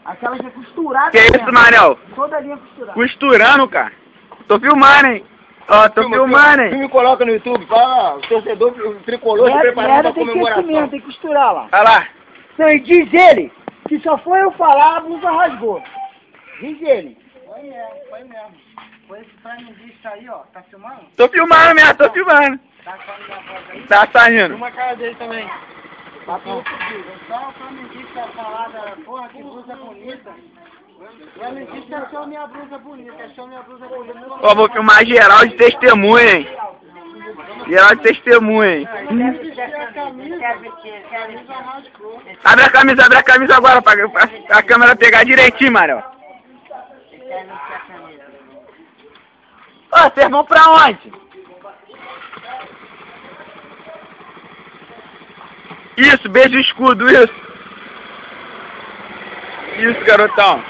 Aquela que é costurada. Que isso, Manel? Toda linha costurada. Costurando, cara. Tô filmando, hein? Ó, tô filmando, hein? Tu me coloca no YouTube, fala, o torcedor tricolor se preparando pra comemoração. Tem que costurar lá. Olha lá. Então, e diz ele que só foi eu falar, a blusa rasgou. Diz ele. Foi mesmo. Foi esse flamenguista aí, ó. Tá filmando? Tô filmando mesmo, tô filmando. Tá saindo a voz aí? Tá saindo. Uma cara dele também. Tá só o flamenguista falar da porra, que blusa bonita. O flamenguista achou minha blusa bonita, Ó, vou filmar geral de testemunha, hein? Geral de testemunha, hein? Abre a camisa agora pra a câmera pegar direitinho, Manel. Ó, vocês vão pra onde? Isso, beijo o escudo, isso. Isso, garotão.